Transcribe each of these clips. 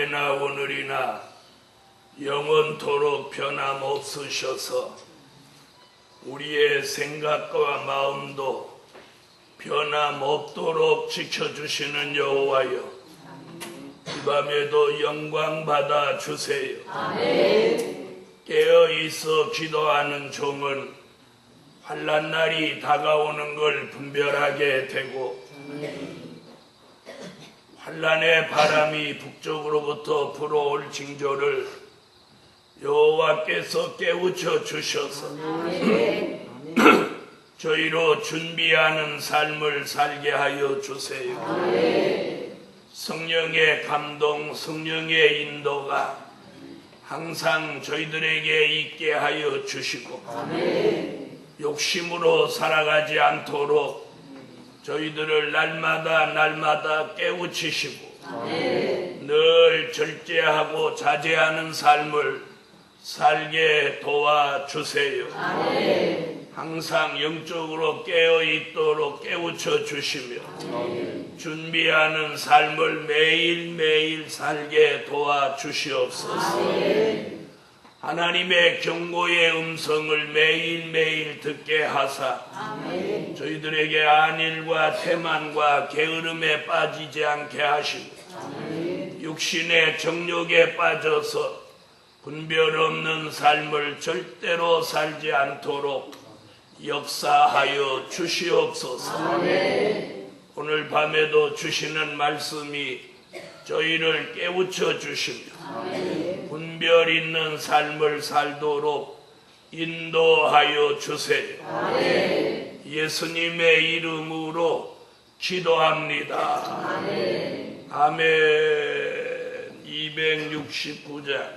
어제나 오늘이나 영원토록 변함없으셔서 우리의 생각과 마음도 변함없도록 지켜주시는 여호와여, 이 밤에도 영광 받아 주세요. 아멘. 깨어있어 기도하는 종은 환난날이 다가오는 걸 분별하게 되고, 환난의 바람이 북쪽으로부터 불어올 징조를 여호와께서 깨우쳐 주셔서 저희로 준비하는 삶을 살게 하여 주세요. 성령의 감동, 성령의 인도가 항상 저희들에게 있게 하여 주시고, 욕심으로 살아가지 않도록 저희들을 날마다 깨우치시고, 늘 절제하고 자제하는 삶을 살게 도와주세요. 항상 영적으로 깨어있도록 깨우쳐 주시며 준비하는 삶을 매일매일 살게 도와주시옵소서. 하나님의 경고의 음성을 매일매일 듣게 하사 저희들에게 안일과 태만과 게으름에 빠지지 않게 하시고, 육신의 정욕에 빠져서 분별 없는 삶을 절대로 살지 않도록 역사하여 주시옵소서. 오늘 밤에도 주시는 말씀이 저희를 깨우쳐 주시며 분별 있는 삶을 살도록 인도하여 주세요. 예수님의 이름으로 기도합니다. 아멘. 269장.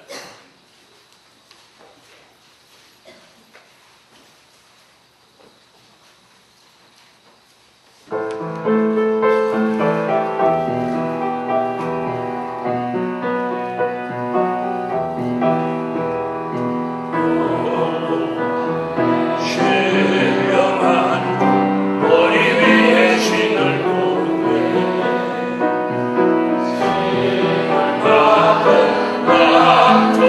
아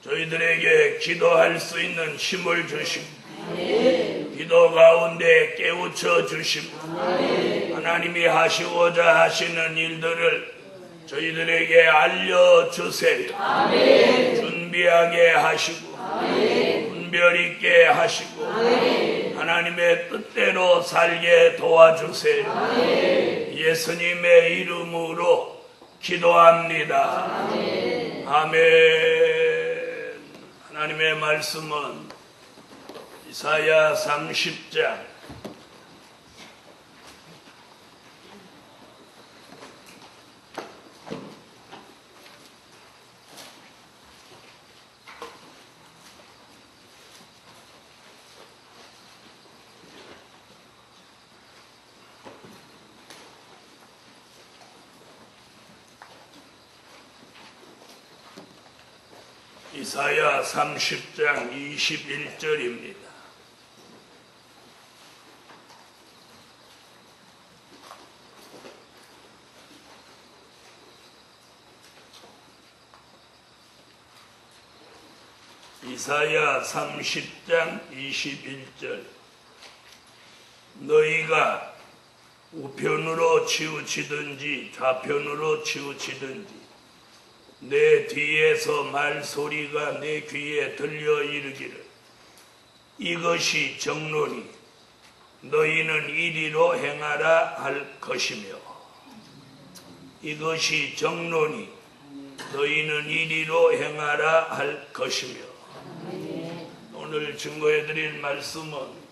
저희들에게 기도할 수 있는 힘을 주시고 기도 가운데 깨우쳐 주시고 하나님이 하시고자 하시는 일들을 저희들에게 알려주세요. 준비하게 하시고 분별 있게 하시고 하나님의 뜻대로 살게 도와주세요. 예수님의 이름으로 기도합니다. 아멘. 하나님의 말씀은 이사야 30장 이사야 30장 21절입니다. 이사야 30장 21절 너희가 우편으로 치우치든지 좌편으로 치우치든지 내 뒤에서 말소리가 내 귀에 들려 이르기를 이것이 정론이 너희는 이리로 행하라 할 것이며 이것이 정론이 너희는 이리로 행하라 할 것이며 오늘 증거해드릴 말씀은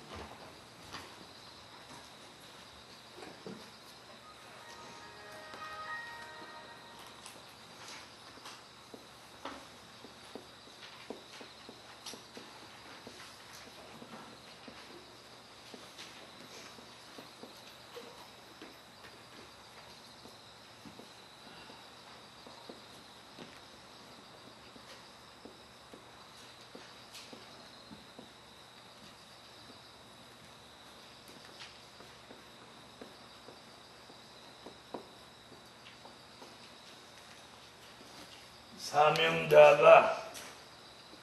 사명자가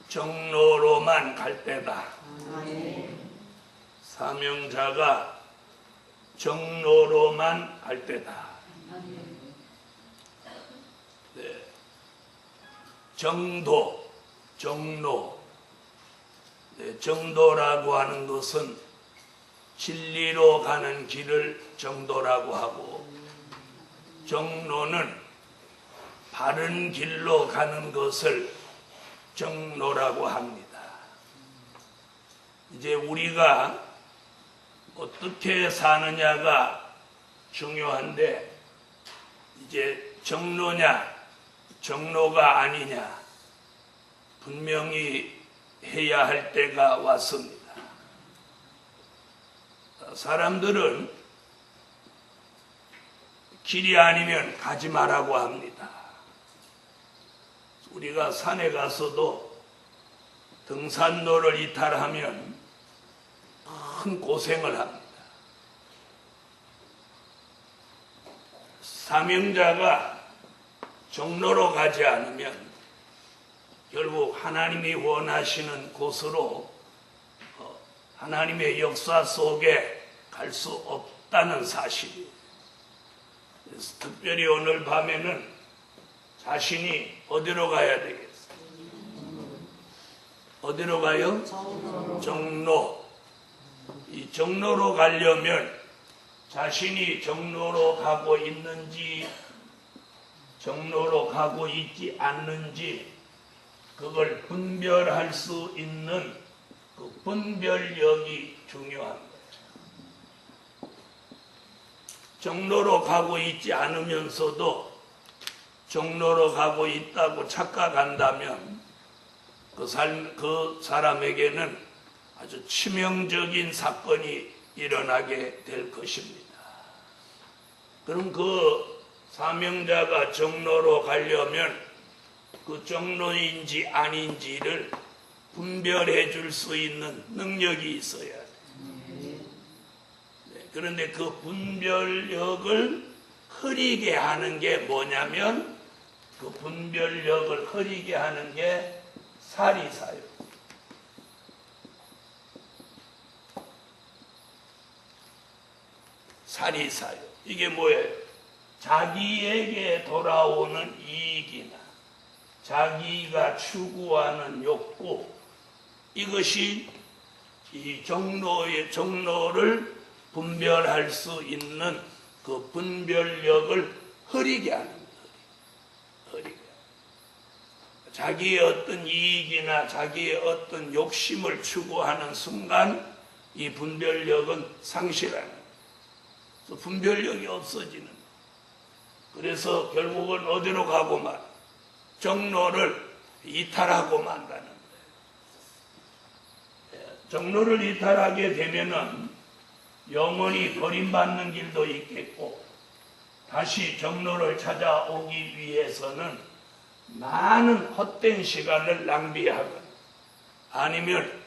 정로로만 갈 때다. 사명자가 정로로만 갈 때다. 네. 정도, 정로. 네. 정도라고 하는 것은 진리로 가는 길을 정도라고 하고 정로는 바른 길로 가는 것을 정로라고 합니다. 이제 우리가 어떻게 사느냐가 중요한데 이제 정로냐 정로가 아니냐 분명히 해야 할 때가 왔습니다. 사람들은 길이 아니면 가지 말라고 합니다. 우리가 산에 가서도 등산로를 이탈하면 큰 고생을 합니다. 사명자가 정로로 가지 않으면 결국 하나님이 원하시는 곳으로 하나님의 역사 속에 갈 수 없다는 사실이에요. 그래서 특별히 오늘 밤에는 자신이 어디로 가야 되겠어요? 어디로 가요? 정로. 이 정로로 가려면 자신이 정로로 가고 있는지 정로로 가고 있지 않는지 그걸 분별할 수 있는 그 분별력이 중요합니다. 정로로 가고 있지 않으면서도 정로로 가고 있다고 착각한다면 그 사람에게는 아주 치명적인 사건이 일어나게 될 것입니다. 그럼 그 사명자가 정로로 가려면 그 정로인지 아닌지를 분별해 줄 수 있는 능력이 있어야 돼요. 그런데 그 분별력을 흐리게 하는 게 뭐냐면 그 분별력을 흐리게 하는 게 살이 사요. 살이 사요. 이게 뭐예요? 자기에게 돌아오는 이익이나 자기가 추구하는 욕구, 이것이 이 정로를 분별할 수 있는 그 분별력을 흐리게 하는 거예요. 흐리게. 자기의 어떤 이익이나 자기의 어떤 욕심을 추구하는 순간 이 분별력은 상실하는 거예요. 분별력이 없어지는 거예요. 그래서 결국은 어디로 가고만 정로를 이탈하고 만다는 거예요. 정로를 이탈하게 되면은 영원히 버림받는 길도 있겠고, 다시 정로를 찾아오기 위해서는 많은 헛된 시간을 낭비하거나 아니면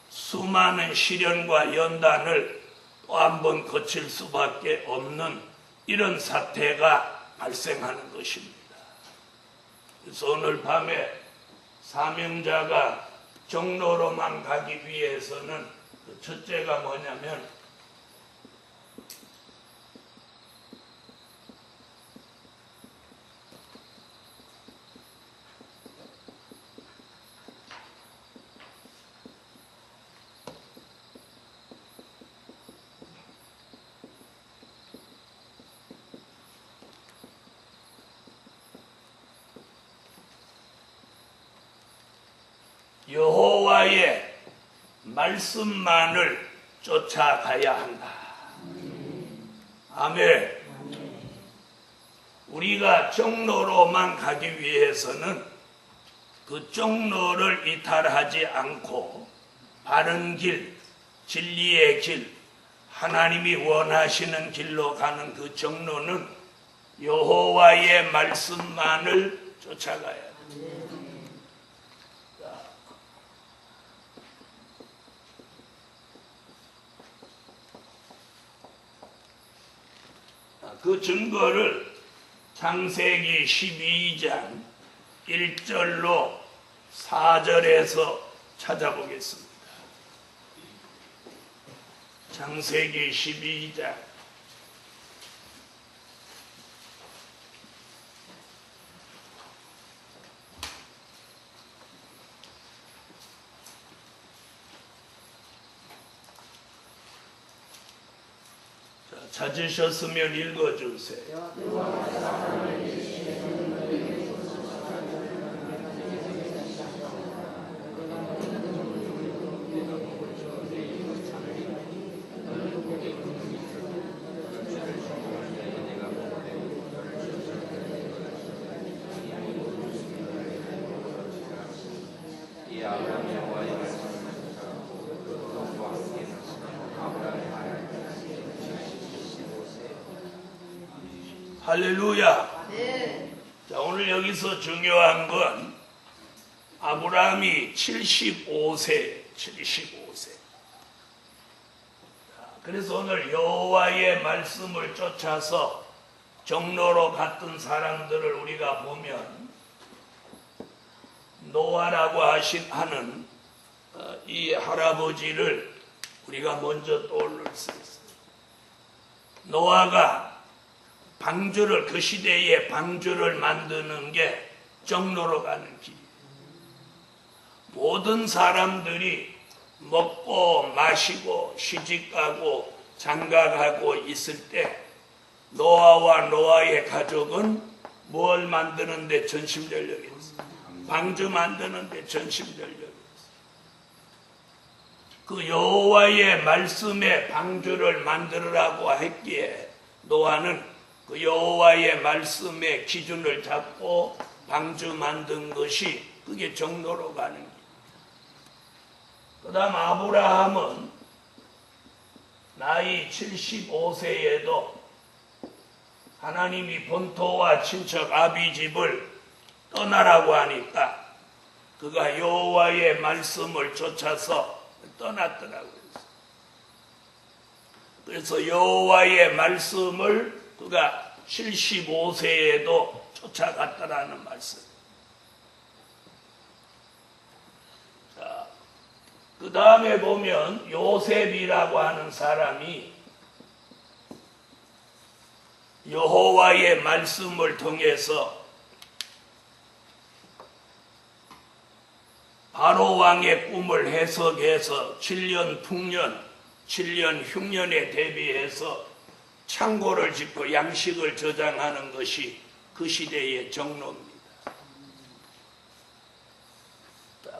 수많은 시련과 연단을 또 한 번 거칠 수밖에 없는 이런 사태가 발생하는 것입니다. 그래서 오늘 밤에 사명자가 정로로만 가기 위해서는 그 첫째가 뭐냐면 여호와의 말씀만을 쫓아가야 한다. 아멘. 우리가 정로로만 가기 위해서는 그 정로를 이탈하지 않고 바른 길, 진리의 길, 하나님이 원하시는 길로 가는 그 정로는 여호와의 말씀만을 쫓아가야 한다. 그 증거를 창세기 12장 1절로 4절에서 찾아보겠습니다. 창세기 12장 찾으셨으면 읽어주세요. 할렐루야. 네. 자, 오늘 여기서 중요한 건 아브라함이 75세. 그래서 오늘 여호와의 말씀을 쫓아서 정로로 갔던 사람들을 우리가 보면 노아라고 하는 이 할아버지를 우리가 먼저 떠올릴 수 있어요. 노아가 방주를, 그 시대에 방주를 만드는 게 정로로 가는 길이에요. 모든 사람들이 먹고 마시고 시집가고 장가가고 있을 때 노아와 노아의 가족은 뭘 만드는데 전심전력이었어요. 방주 만드는데 전심전력이었어요. 그 여호와의 말씀에 방주를 만들으라고 했기에 노아는 그 여호와의 말씀의 기준을 잡고 방주 만든 것이 그게 정로로 가는 길. 그 다음 아브라함은 나이 75세에도 하나님이 본토와 친척 아비집을 떠나라고 하니까 그가 여호와의 말씀을 쫓아서 떠났더라고요. 그래서 여호와의 말씀을 그가 75세에도 쫓아갔다라는 말씀. 그 다음에 보면 요셉이라고 하는 사람이 여호와의 말씀을 통해서 바로 왕의 꿈을 해석해서 7년 풍년, 7년 흉년에 대비해서 창고를 짓고 양식을 저장하는 것이 그 시대의 정로입니다.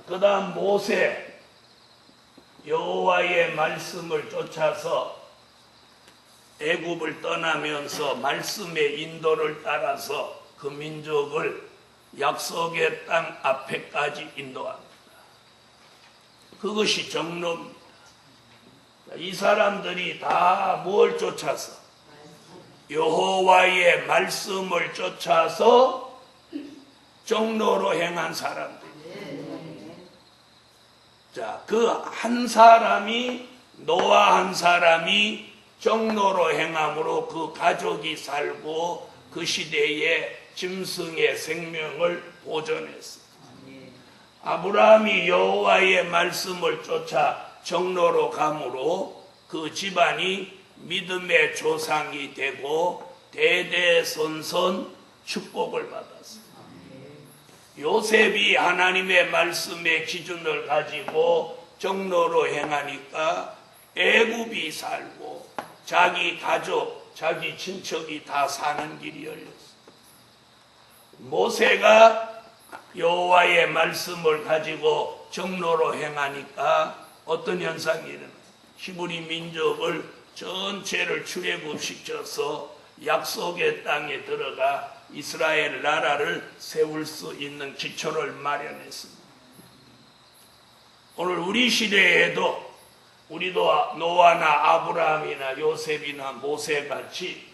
그 다음 모세, 여호와의 말씀을 쫓아서 애굽을 떠나면서 말씀의 인도를 따라서 그 민족을 약속의 땅 앞에까지 인도합니다. 그것이 정로입니다. 이 사람들이 다 뭘 쫓아서? 여호와의 말씀을 쫓아서 정로로 행한 사람들. 자, 그 한 사람이, 노아 한 사람이 정로로 행함으로 그 가족이 살고 그 시대의 짐승의 생명을 보존했습니다. 아브라함이 여호와의 말씀을 쫓아 정로로 감으로 그 집안이 믿음의 조상이 되고 대대손손 축복을 받았습니다. 요셉이 하나님의 말씀의 기준을 가지고 정로로 행하니까 애굽이 살고 자기 가족, 자기 친척이 다 사는 길이 열렸습니다. 모세가 여호와의 말씀을 가지고 정로로 행하니까 어떤 현상이 일어나요? 히브리 민족을 전체를 출애굽시켜서 약속의 땅에 들어가 이스라엘 나라를 세울 수 있는 기초를 마련했습니다. 오늘 우리 시대에도 우리도 노아나 아브라함이나 요셉이나 모세같이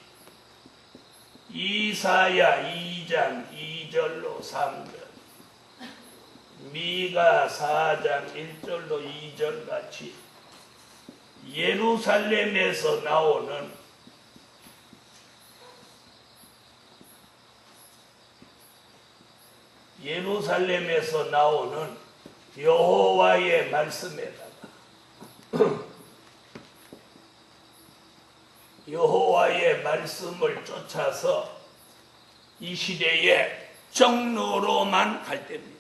이사야 2장 2절로 3절, 미가 4장 1절로 2절 같이 예루살렘에서 나오는 여호와의 말씀에다가 여호와의 말씀을 쫓아서 이 시대에 정로로만 갈 때입니다.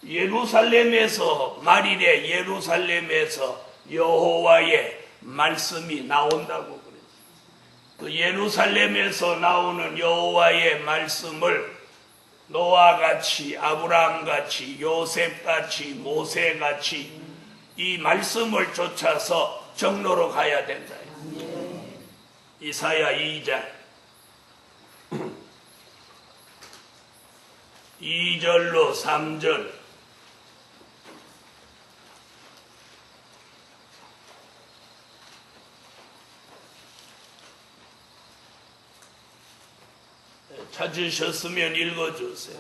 예루살렘에서, 말일에 예루살렘에서 여호와의 말씀이 나온다고 그랬어요. 그 예루살렘에서 나오는 여호와의 말씀을 노아같이, 아브라함같이, 요셉같이, 모세같이 이 말씀을 쫓아서 정로로 가야 된다. 이사야 2장 2절로 3절, 찾으셨으면 읽어주세요.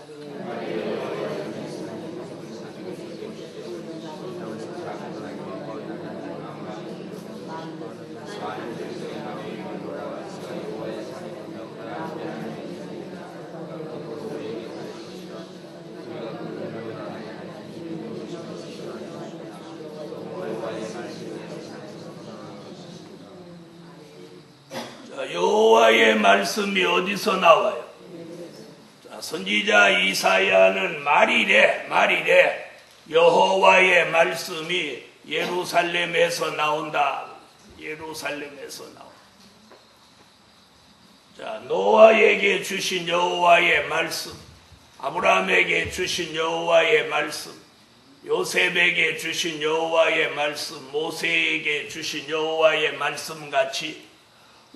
여호와의 말씀이 어디서 나와요? 자, 선지자 이사야는 말일에 여호와의 말씀이 예루살렘에서 나온다. 예루살렘에서 나온다. 자, 노아에게 주신 여호와의 말씀, 아브라함에게 주신 여호와의 말씀, 요셉에게 주신 여호와의 말씀, 모세에게 주신 여호와의 말씀 같이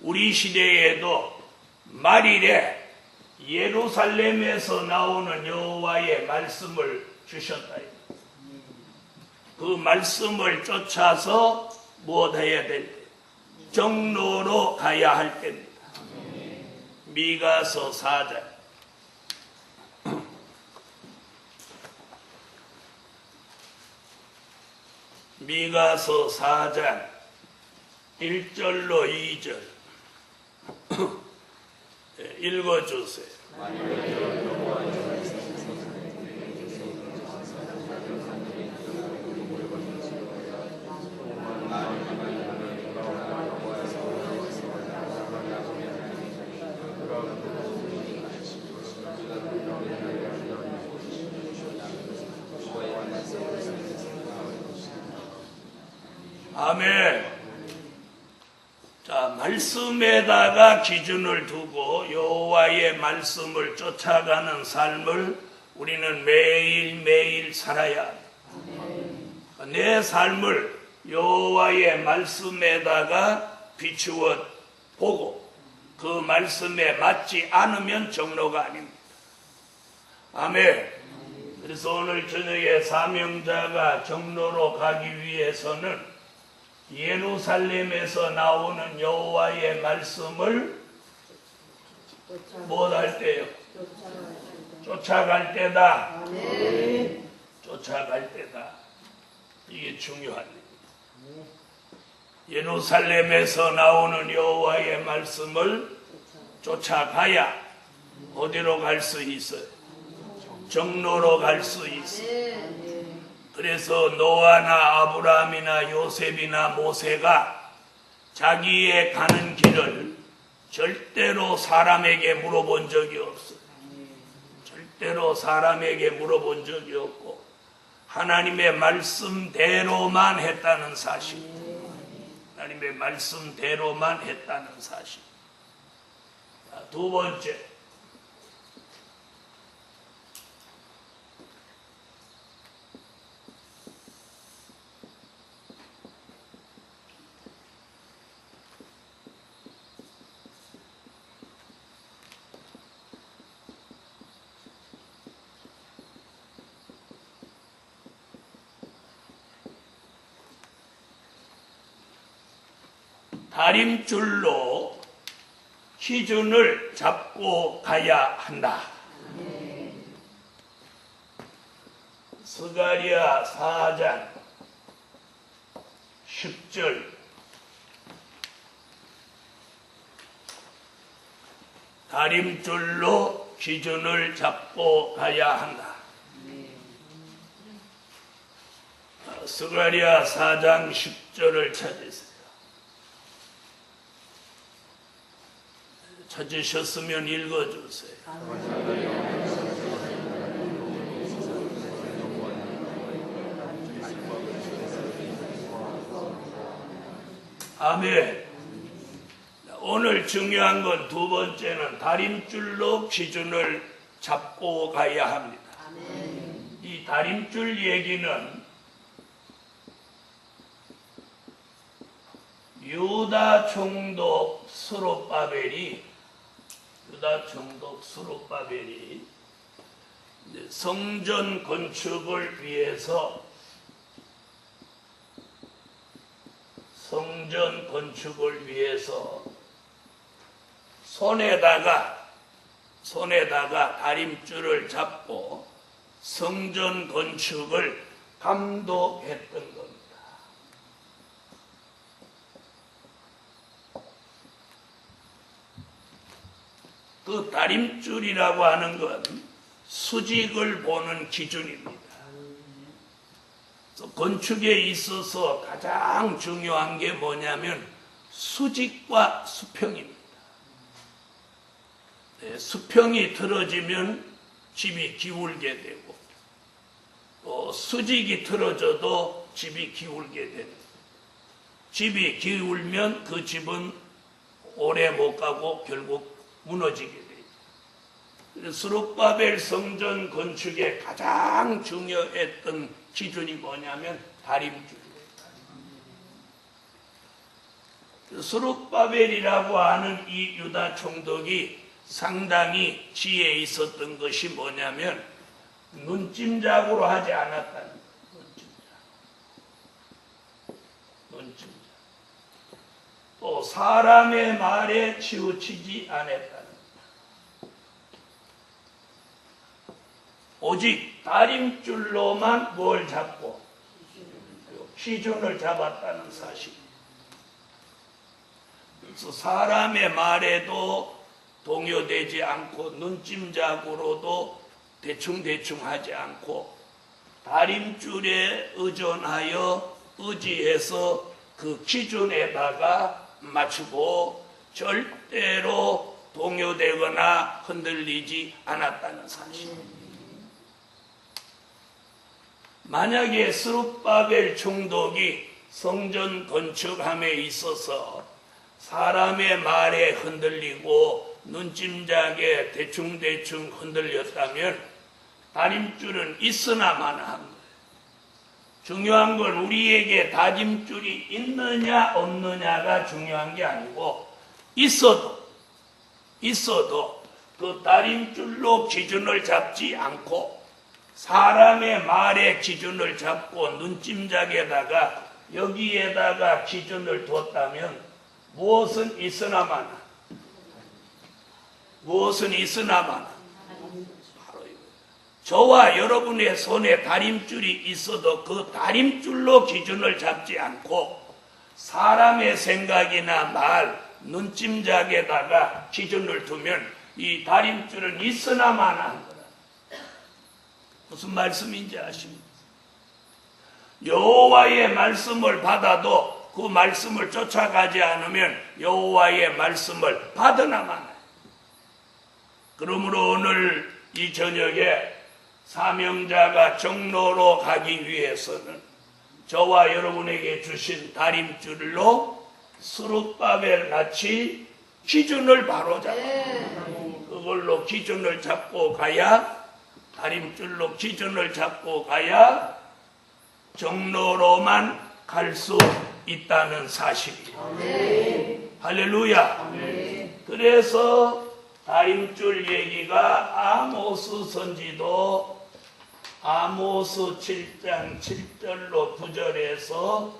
우리 시대에도 말일에 예루살렘에서 나오는 여호와의 말씀을 주셨다. 그 말씀을 쫓아서 무엇해야 될 때? 정로로 가야 할 때입니다. 미가서 4장 미가서 4장 1절로 2절 읽어주세요. 아멘. 자, 말씀에다가 기준을 두고 여호와의 말씀을 쫓아가는 삶을 우리는 매일매일 살아야 합니다. 내 삶을 여호와의 말씀에다가 비추어 보고 그 말씀에 맞지 않으면 정로가 아닙니다. 아멘. 그래서 오늘 저녁에 사명자가 정로로 가기 위해서는 예루살렘에서 나오는 여호와의 말씀을 못할 때요? 쫓아갈 때다. 쫓아갈 때다. 이게 중요한 일입니다. 예루살렘에서 나오는 여호와의 말씀을 쫓아가야 어디로 갈 수 있어요? 정로로 갈 수 있어요. 그래서 노아나 아브라함이나 요셉이나 모세가 자기의 가는 길을 절대로 사람에게 물어본 적이 없어요. 절대로 사람에게 물어본 적이 없고 하나님의 말씀대로만 했다는 사실. 하나님의 말씀대로만 했다는 사실. 두 번째, 다림줄로 기준을 잡고 가야 한다. 스가랴 4장 10절 다림줄로 기준을 잡고 가야 한다. 스가랴 4장 10절을 찾으세요. 찾으셨으면 읽어주세요. 아멘. 오늘 중요한 건 두 번째는 다림줄로 기준을 잡고 가야 합니다. 이 다림줄 얘기는 유다 총독 스룹바벨이 성전 건축을 위해서 손에다가 다림줄을 잡고 성전 건축을 감독했던 겁니다. 그 다림줄이라고 하는 건 수직을 보는 기준입니다. 건축에 있어서 가장 중요한 게 뭐냐면 수직과 수평입니다. 수평이 틀어지면 집이 기울게 되고 또 수직이 틀어져도 집이 기울게 됩니다. 집이 기울면 그 집은 오래 못 가고 결국 무너지게 돼요. 스룹바벨 성전 건축에 가장 중요했던 기준이 뭐냐면 다림줄이에요. 스룹바벨이라고 하는 이 유다 총독이 상당히 지혜 있었던 것이 뭐냐면 눈찜작으로 하지 않았다는 거예요. 눈찜작. 또 사람의 말에 치우치지 않았다는 거예요. 오직 다림줄로만 뭘 잡고 기준을 잡았다는 사실. 그래서 사람의 말에도 동요되지 않고 눈찜작으로도 대충 하지 않고 다림줄에 의지해서 그 기준에다가 맞추고 절대로 동요되거나 흔들리지 않았다는 사실. 만약에 스룹바벨 총독이 성전 건축함에 있어서 사람의 말에 흔들리고 눈짐작에 대충대충 흔들렸다면 다림줄은 있으나 마나 한 거예요. 중요한 건 우리에게 다림줄이 있느냐 없느냐가 중요한 게 아니고 있어도 그 다림줄로 기준을 잡지 않고 사람의 말에 기준을 잡고 눈짐작에다가 여기에다가 기준을 뒀다면 무엇은 있으나 마나 바로 이거예요. 저와 여러분의 손에 다림줄이 있어도 그 다림줄로 기준을 잡지 않고 사람의 생각이나 말, 눈짐작에다가 기준을 두면 이 다림줄은 있으나 마나 한 거라. 무슨 말씀인지 아십니까? 여호와의 말씀을 받아도 그 말씀을 쫓아가지 않으면 여호와의 말씀을 받으나 마나. 그러므로 오늘 이 저녁에 사명자가 정로로 가기 위해서는 저와 여러분에게 주신 다림줄로 스룹바벨 같이 기준을 바로 잡고 그걸로 기준을 잡고 가야 다림줄로 기준을 잡고 가야 정로로만 갈 수 있다는 사실이에요. 할렐루야. 그래서 다림줄 얘기가 아모스 선지도 아모스 7장 7절로 9절에서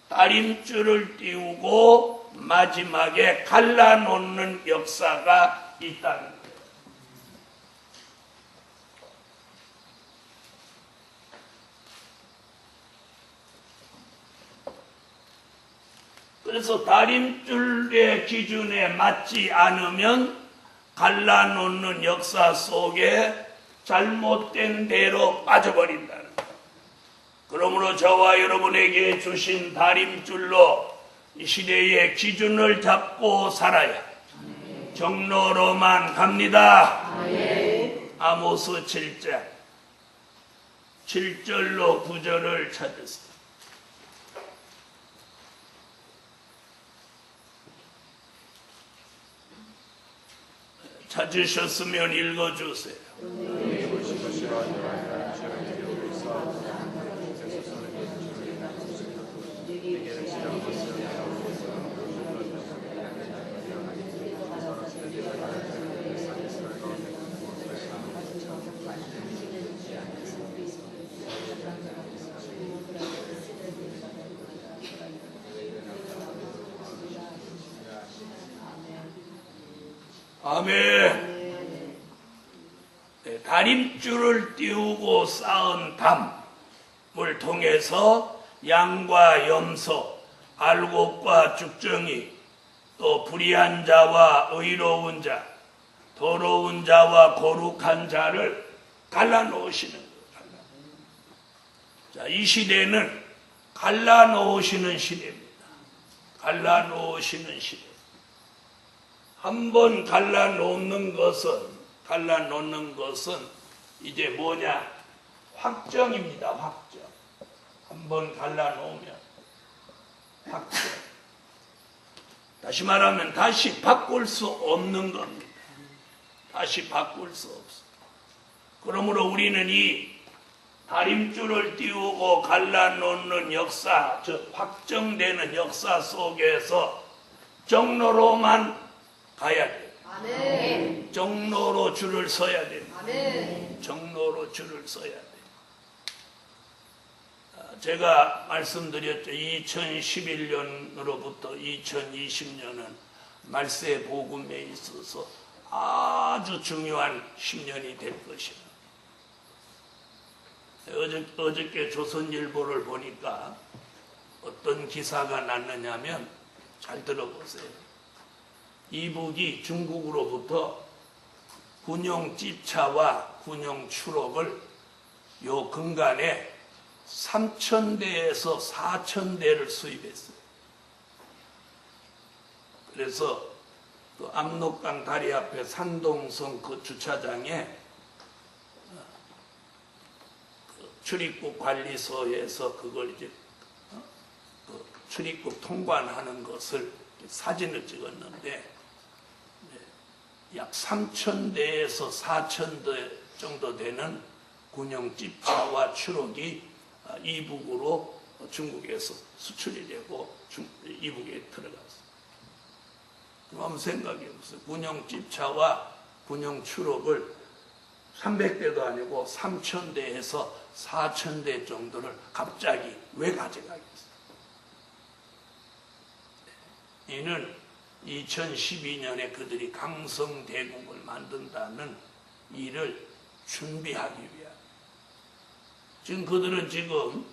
다림줄을 띄우고 마지막에 갈라놓는 역사가 있다는 거예요. 그래서 다림줄의 기준에 맞지 않으면 갈라놓는 역사 속에 잘못된 대로 빠져버린다는 거예요. 그러므로 저와 여러분에게 주신 다림줄로 이 시대의 기준을 잡고 살아야 정로로만 갑니다. 아모스 7장 7절로 9절을 찾으세요. 찾으셨으면 읽어주세요. 아멘. 다림줄을 띄우고 쌓은 담을 통해서 양과 염소, 알곡과 죽정이, 또 불의한 자와 의로운 자, 더러운 자와 거룩한 자를 갈라놓으시는 거예요. 자, 이 시대는 갈라놓으시는 시대입니다. 갈라놓으시는 시대. 한번 갈라놓는 것은 이제 뭐냐? 확정입니다. 확정. 한번 갈라놓으면 확정. 다시 말하면 다시 바꿀 수 없는 겁니다. 다시 바꿀 수 없어. 그러므로 우리는 이 다림줄을 띄우고 갈라놓는 역사, 즉 확정되는 역사 속에서 정로로만 가야 돼요. 아멘. 정로로 줄을 서야 됩니다. 아멘. 정로로 줄을 서야 돼요. 제가 말씀드렸죠. 2011년으로부터 2020년은 말세 복음에 있어서 아주 중요한 10년이 될 것이다. 어저께 조선일보를 보니까 어떤 기사가 났느냐면 잘 들어보세요. 이북이 중국으로부터 군용 찝차와 군용 추록을 요 근간에 3,000대에서 4,000대를 수입했어요. 그래서 그 압록강 다리 앞에 산동성 그 주차장에 그 출입국 관리소에서 그걸 이제 출입국 통관하는 것을 사진을 찍었는데 약 3,000대에서 4,000대 정도 되는 군용 집차와 추록이 이북으로 중국에서 수출이 되고 이북에 들어갔어요. 그럼 한번 생각해 보세요. 군용 집차와 군용 추록을 300대도 아니고 3,000대에서 4,000대 정도를 갑자기 왜 가져가겠어요? 이는 2012년에 그들이 강성대국을 만든다는 일을 준비하기 위한. 지금 그들은 지금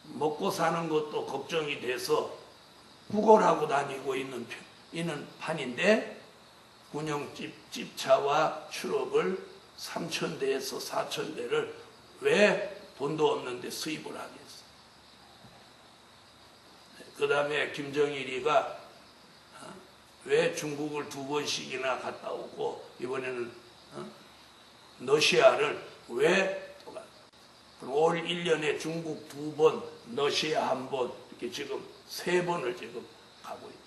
먹고 사는 것도 걱정이 돼서 구걸하고 다니고 있는 판인데 군용 집차와 추록을 3,000대에서 4,000대를 왜 돈도 없는데 수입을 하겠어요? 그 다음에 김정일이가 왜 중국을 2번씩이나 갔다 오고 이번에는 러시아를 왜 올 1년에 중국 2번, 러시아 1번 이렇게 지금 3번을 지금 가고 있어요.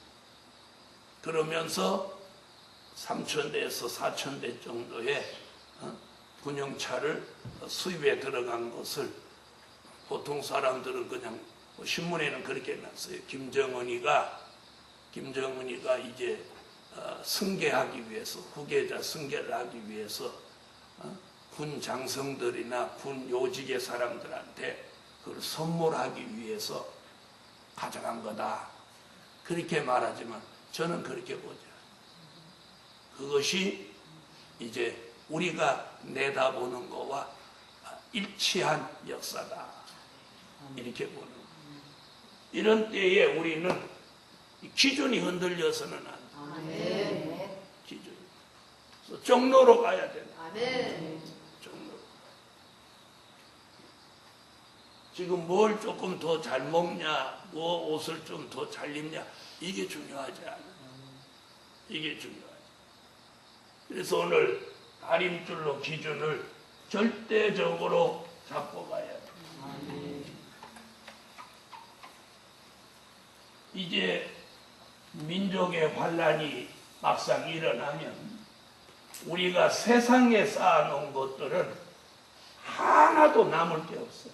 그러면서 3,000대에서 4,000대 정도의 군용차를 수입에 들어간 것을 보통 사람들은 그냥 신문에는 그렇게 났어요. 김정은이가 이제 승계하기 위해서, 후계자 승계를 하기 위해서 군 장성들이나 군 요직의 사람들한테 그걸 선물하기 위해서 가져간 거다. 그렇게 말하지만 저는 그렇게 보지 않아요. 그것이 이제 우리가 내다보는 거와 일치한 역사다. 이렇게 보는 거예요. 이런 때에 우리는 기준이 흔들려서는 안 돼. 기준이. 그래서 종로로 가야 된다. 종로로. 지금 뭘 조금 더 잘 먹냐, 뭐 옷을 좀 더 잘 입냐, 이게 중요하지 않아요. 이게 중요하지. 그래서 오늘 다림줄로 기준을 절대적으로 잡고 가야 돼. 이제 민족의 환란이 막상 일어나면 우리가 세상에 쌓아놓은 것들은 하나도 남을 게 없어요.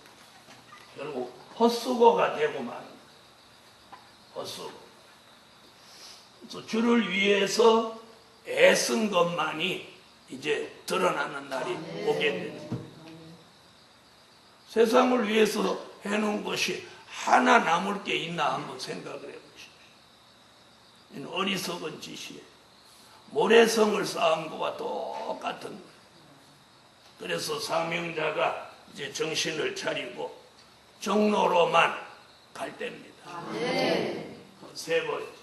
결국 헛수고가 되고 마는 거예요. 헛수고. 그래서 주를 위해서 애쓴 것만이 이제 드러나는 날이 오게 되는 거예요. 세상을 위해서 해놓은 것이 하나 남을 게 있나 한번 생각을 해보십시오. 이는 어리석은 짓이에요. 모래성을 쌓은 것과 똑같은 거예요. 그래서 사명자가 이제 정신을 차리고 종로로만 갈 때입니다. 세 번째.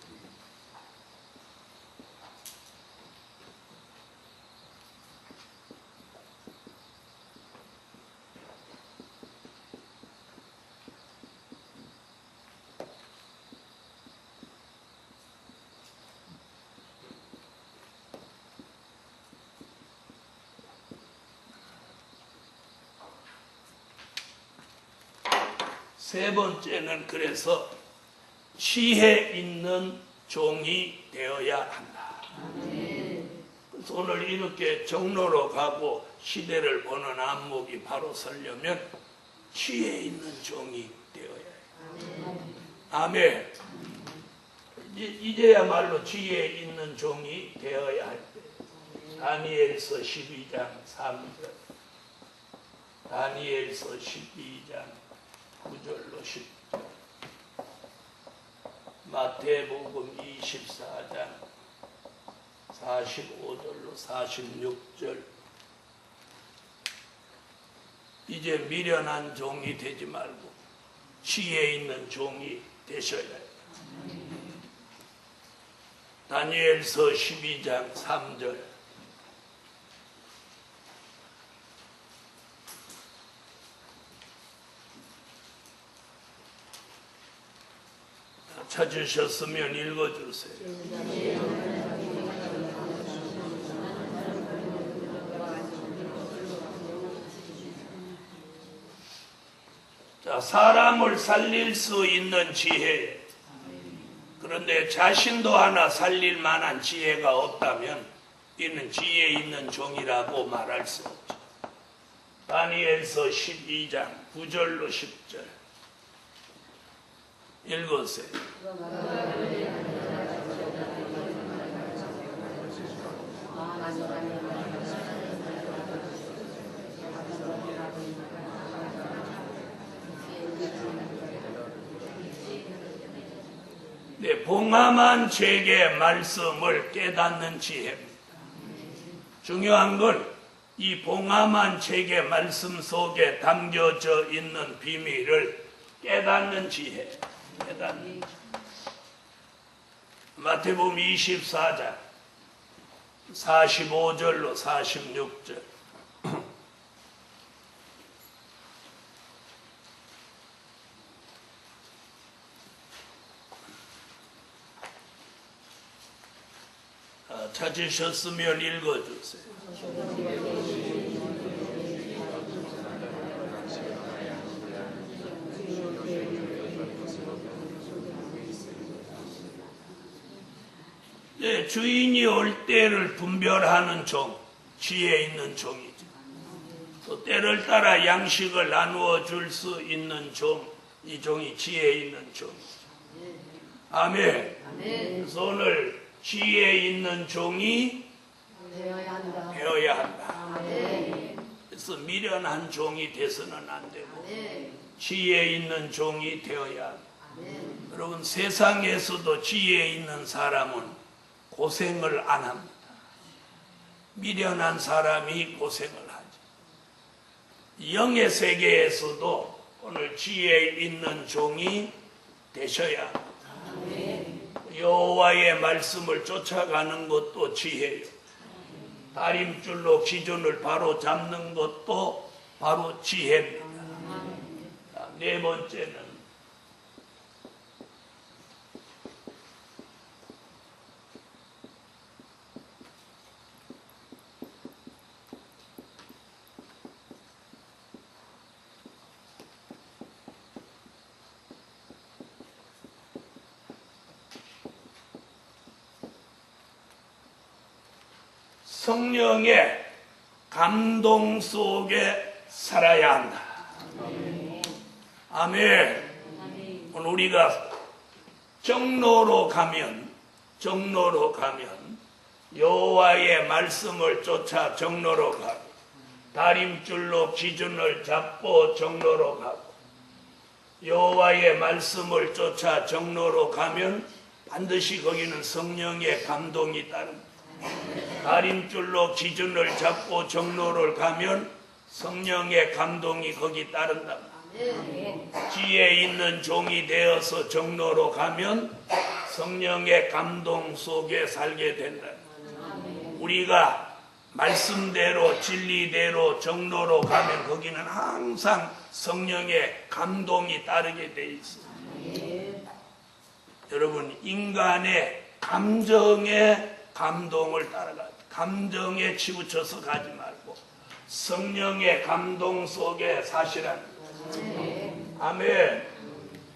세 번째는 그래서 지혜 있는 종이 되어야 한다. 그래서 오늘 이렇게 종로로 가고 시대를 보는 안목이 바로 서려면 지혜 있는 종이 되어야 해요. 아멘. 이제야말로 지혜 있는 종이 되어야 할 때. 다니엘서 12장 3절. 다니엘서 12장 9절로 10절, 마태복음 24장 45절로 46절. 이제 미련한 종이 되지 말고 지혜 있는 종이 되셔야 해요. 다니엘서 12장 3절, 찾으셨으면 읽어주세요. 자, 사람을 살릴 수 있는 지혜. 그런데 자신도 하나 살릴 만한 지혜가 없다면 이는 지혜 있는 종이라고 말할 수 없죠. 다니엘서 12장 9절로 10절 읽으세요. 네, 봉함한 책의 말씀을 깨닫는 지혜입니다. 중요한 건 이 봉함한 책의 말씀 속에 담겨져 있는 비밀을 깨닫는 지혜. 깨닫는 지혜. 마태복음 24장 45절로 46절 찾으셨으면 읽어주세요. 네, 주인이 올 때를 분별하는 종, 지혜 있는 종이죠. 또 때를 따라 양식을 나누어 줄 수 있는 종, 이 종이 지혜 있는 종이죠. 아멘. 그래서 오늘 지혜 있는 종이 되어야 한다. 그래서 미련한 종이 돼서는 안 되고 지혜 있는 종이 되어야 한다. 여러분, 세상에서도 지혜 있는 사람은 고생을 안 합니다. 미련한 사람이 고생을 하죠. 영의 세계에서도 오늘 지혜 있는 종이 되셔야 합니다. 여호와의 말씀을 쫓아가는 것도 지혜요. 다림줄로 기준을 바로 잡는 것도 바로 지혜입니다. 네 번째는 성령의 감동 속에 살아야 한다. 아멘. 오늘 우리가 정로로 가면 여호와의 말씀을 쫓아 정로로 가고 다림줄로 기준을 잡고 정로로 가고 여호와의 말씀을 쫓아 정로로 가면 반드시 거기는 성령의 감동이 따릅니다. 다림줄로 기준을 잡고 정로를 가면 성령의 감동이 거기 따른다. 지혜 있는 종이 되어서 정로로 가면 성령의 감동 속에 살게 된다. 우리가 말씀대로 진리대로 정로로 가면 거기는 항상 성령의 감동이 따르게 돼 있어요. 여러분, 인간의 감정의 감동을 따라가, 감정에 치우쳐서 가지 말고 성령의 감동 속에 사시라는 거죠. 아멘.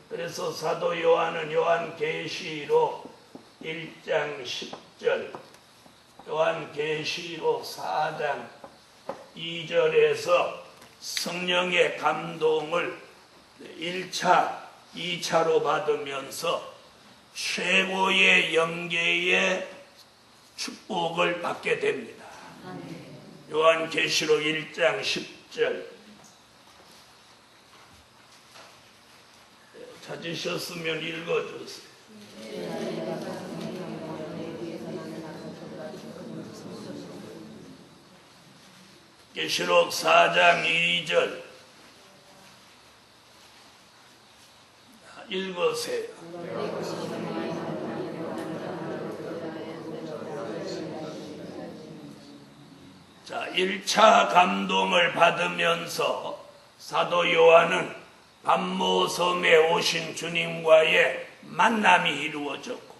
그래서 사도 요한은 요한계시록 1장 10절, 요한계시록 4장 2절에서 성령의 감동을 1차, 2차로 받으면서 최고의 영계의 축복을 받게 됩니다. 요한계시록 1장 10절 찾으셨으면 읽어주세요. 계시록 4장 2절 읽으세요. 자, 1차 감동을 받으면서 사도 요한은 반모섬에 오신 주님과의 만남이 이루어졌고,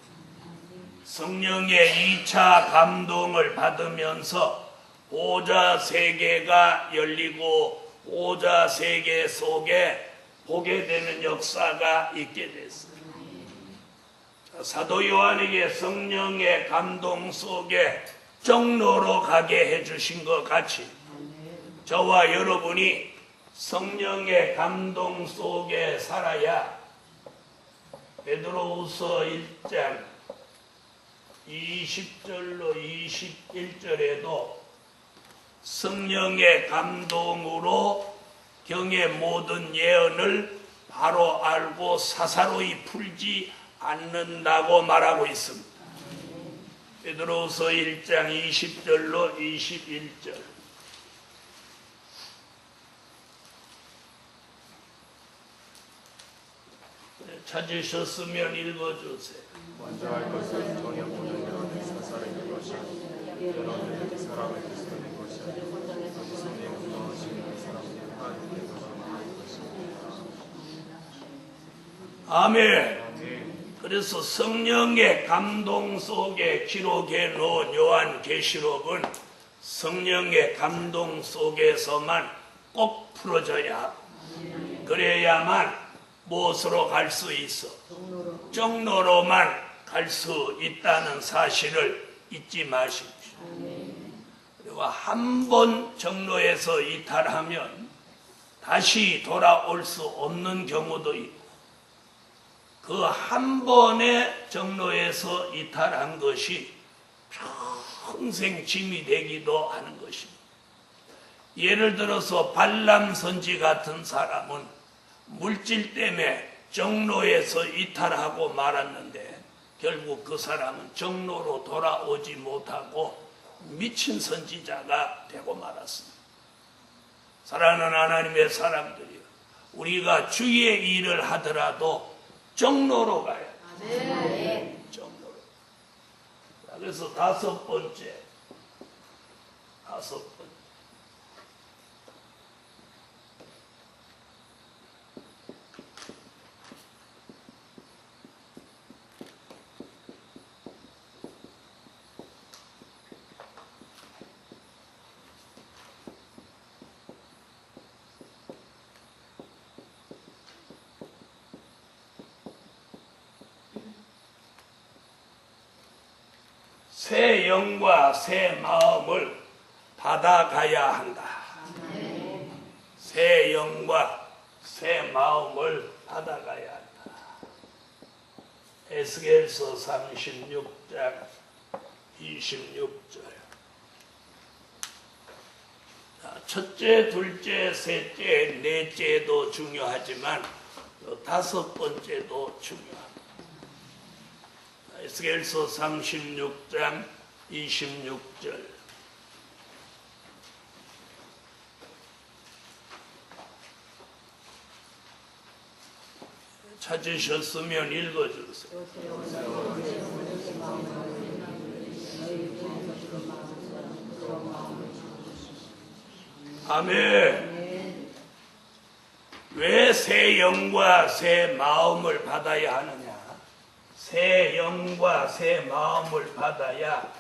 성령의 2차 감동을 받으면서 보좌 세계가 열리고 보좌 세계 속에 보게 되는 역사가 있게 됐어요. 사도 요한에게 성령의 감동 속에 정로로 가게 해주신 것 같이 저와 여러분이 성령의 감동 속에 살아야 베드로후서 1장 20절로 21절에도 성령의 감동으로 경의 모든 예언을 바로 알고 사사로이 풀지 않는다고 말하고 있습니다. 베드로후서 1장 20절로 21절 찾으셨으면 읽어주세요. 먼저 할 것은 전혀 모든 여러분의 사사로이 것이 여러분의 사람의 그리스도의 것이 성령 운동하시는 사람들의 하나님께 도전할 것입니다. 아멘. 그래서 성령의 감동 속에 기록해 놓은 요한계시록은 성령의 감동 속에서만 꼭 풀어져야 하고 그래야만 무엇으로 갈 수 있어? 정로로만 갈 수 있다는 사실을 잊지 마십시오. 그리고 한 번 정로에서 이탈하면 다시 돌아올 수 없는 경우도 있고 그 한 번의 정로에서 이탈한 것이 평생 짐이 되기도 하는 것입니다. 예를 들어서 발람 선지 같은 사람은 물질 때문에 정로에서 이탈하고 말았는데 결국 그 사람은 정로로 돌아오지 못하고 미친 선지자가 되고 말았습니다. 사랑하는 하나님의 사람들이요, 우리가 주의 일을 하더라도 정로로 가야 돼. 정로로. 그래서 다섯 번째. 새 영과 새 마음을 받아가야 한다. 새 영과 새 마음을 받아가야 한다. 에스겔서 36장 26절. 첫째, 둘째, 셋째, 넷째도 중요하지만 다섯 번째도 중요합니다. 에스겔서 36장 26절. 찾으셨으면 읽어주세요. 아멘. 왜 새 영과 새 마음을 받아야 하느냐? 새 영과 새 마음을 받아야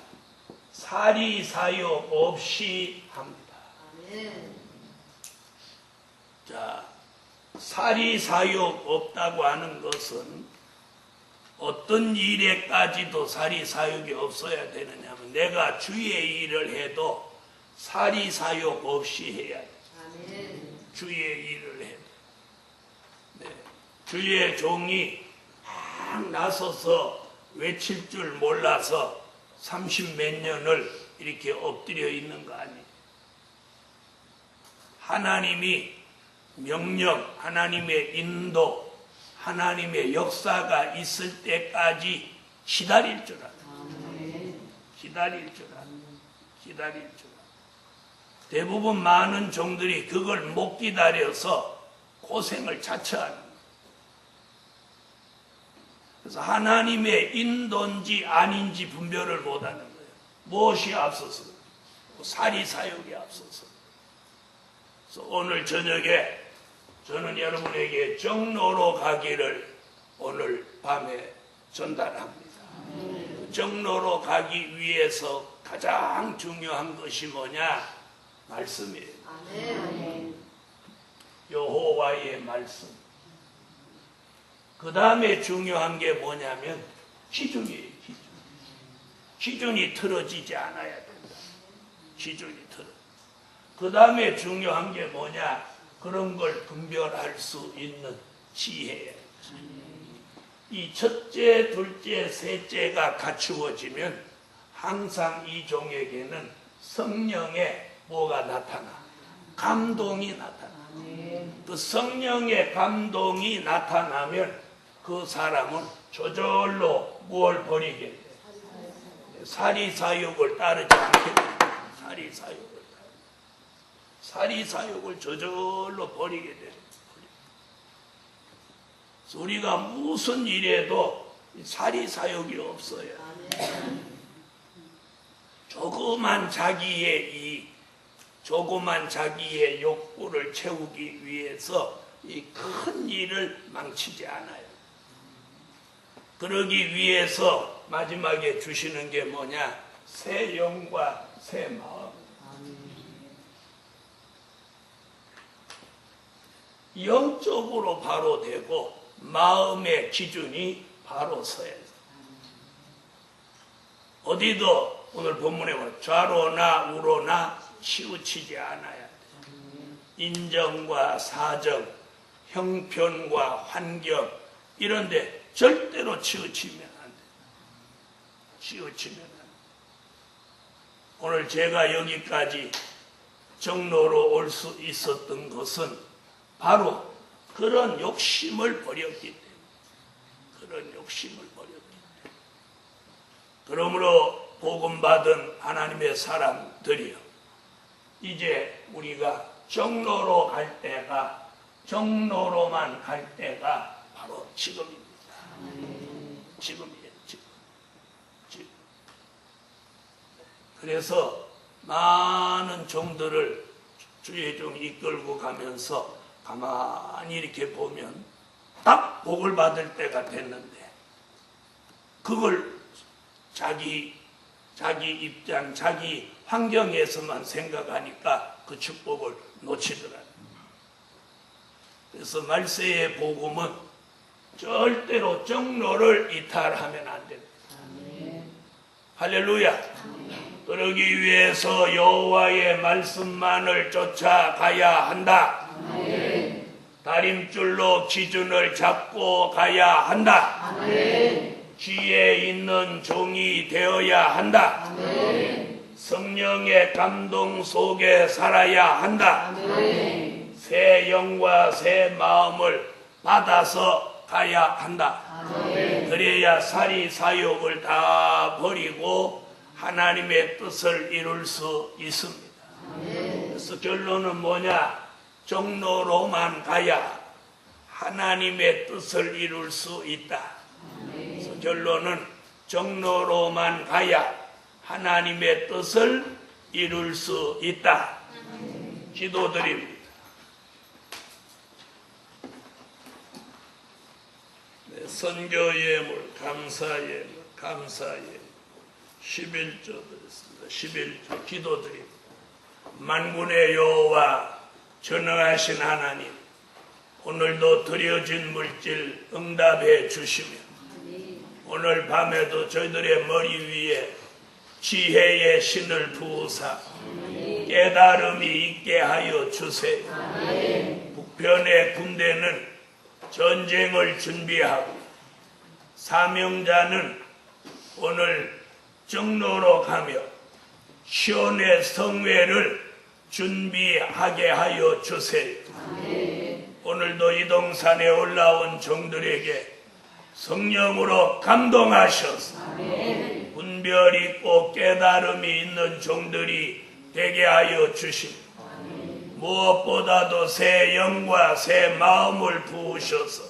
사리사욕 없이 합니다. 자, 사리사욕 없다고 하는 것은 어떤 일에까지도 사리사욕이 없어야 되느냐면 내가 주의 일을 해도 사리사욕 없이 해야 돼. 주의 일을 해도. 네. 주의 종이 막 나서서 외칠 줄 몰라서 30몇 년을 이렇게 엎드려 있는 거 아니에요. 하나님이 명령, 하나님의 인도, 하나님의 역사가 있을 때까지 기다릴 줄 알아. 기다릴 줄 알아. 기다릴 줄 알아. 대부분 많은 종들이 그걸 못 기다려서 고생을 자처하는 거예요. 그래서 하나님의 인도인지 아닌지 분별을 못하는 거예요. 무엇이 앞서서? 사리사욕이 앞서서. 그래서 오늘 저녁에 저는 여러분에게 정로로 가기를 오늘 밤에 전달합니다. 정로로 가기 위해서 가장 중요한 것이 뭐냐? 말씀이에요. 여호와의 말씀. 그 다음에 중요한 게 뭐냐면 기준이에요. 기준이 틀어지지 않아야 된다. 기준이 틀어. 그 다음에 중요한 게 뭐냐? 그런 걸 분별할 수 있는 지혜예요. 이 첫째, 둘째, 셋째가 갖추어지면 항상 이 종에게는 성령의 뭐가 나타나? 감동이 나타나. 그 성령의 감동이 나타나면 그 사람은 저절로 무엇을 버리게 돼? 사리사욕을 따르지 않게 돼. 사리사욕을 저절로 버리게 돼. 우리가 무슨 일에도 사리사욕이 없어요. 조그만 자기의 욕구를 채우기 위해서 이 큰 일을 망치지 않아요. 그러기 위해서 마지막에 주시는 게 뭐냐? 새 영과 새 마음. 영적으로 바로 되고 마음의 기준이 바로 서야 돼. 어디도 오늘 본문에 보면 좌로나 우로나 치우치지 않아야 돼. 인정과 사정, 형편과 환경 이런데 절대로 치우치면 안 돼. 치우치면 안 돼. 오늘 제가 여기까지 정로로 올 수 있었던 것은 바로 그런 욕심을 버렸기 때문에. 그런 욕심을 버렸기 때문에. 그러므로 복음받은 하나님의 사람들이요. 이제 우리가 정로로 갈 때가, 정로로만 갈 때가 바로 지금입니다. 지금이에요, 지금. 그래서 많은 종들을 주의 종 이끌고 가면서 가만히 이렇게 보면 딱 복을 받을 때가 됐는데 그걸 자기 입장, 자기 환경에서만 생각하니까 그 축복을 놓치더라. 그래서 말세의 복음은 절대로 정로를 이탈하면 안 됩니다. 할렐루야. 그러기 위해서 여호와의 말씀만을 쫓아가야 한다. 다림줄로 기준을 잡고 가야 한다. 지혜 있는 종이 되어야 한다. 성령의 감동 속에 살아야 한다. 새 영과 새 마음을 받아서 가야 한다. 그래야 사리사욕을 다 버리고 하나님의 뜻을 이룰 수 있습니다. 그래서 결론은 뭐냐? 정로로만 가야 하나님의 뜻을 이룰 수 있다. 그래서 결론은 정로로만 가야 하나님의 뜻을 이룰 수 있다. 기도드립니다. 선교 예물, 감사 예물, 감사 예물 11조 드렸습니다. 11조 기도드립니다. 만군의 여호와 전능하신 하나님, 오늘도 드려진 물질 응답해 주시며 오늘 밤에도 저희들의 머리 위에 지혜의 신을 부으사 깨달음이 있게 하여 주세요. 북편의 군대는 전쟁을 준비하고 사명자는 오늘 정로로 가며 시온의 성회를 준비하게 하여 주세요. 오늘도 이동산에 올라온 종들에게 성령으로 감동하셔서 분별 있고 깨달음이 있는 종들이 되게 하여 주시고 무엇보다도 새 영과 새 마음을 부으셔서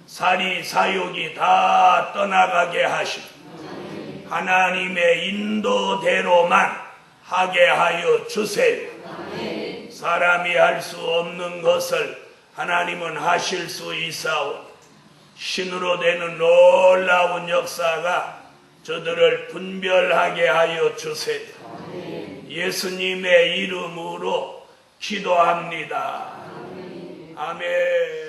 사리사욕이 다 떠나가게 하시고 하나님의 인도대로만 하게 하여 주세요. 사람이 할 수 없는 것을 하나님은 하실 수 있사오니 신으로 되는 놀라운 역사가 저들을 분별하게 하여 주세요. 예수님의 이름으로 기도합니다. 아멘.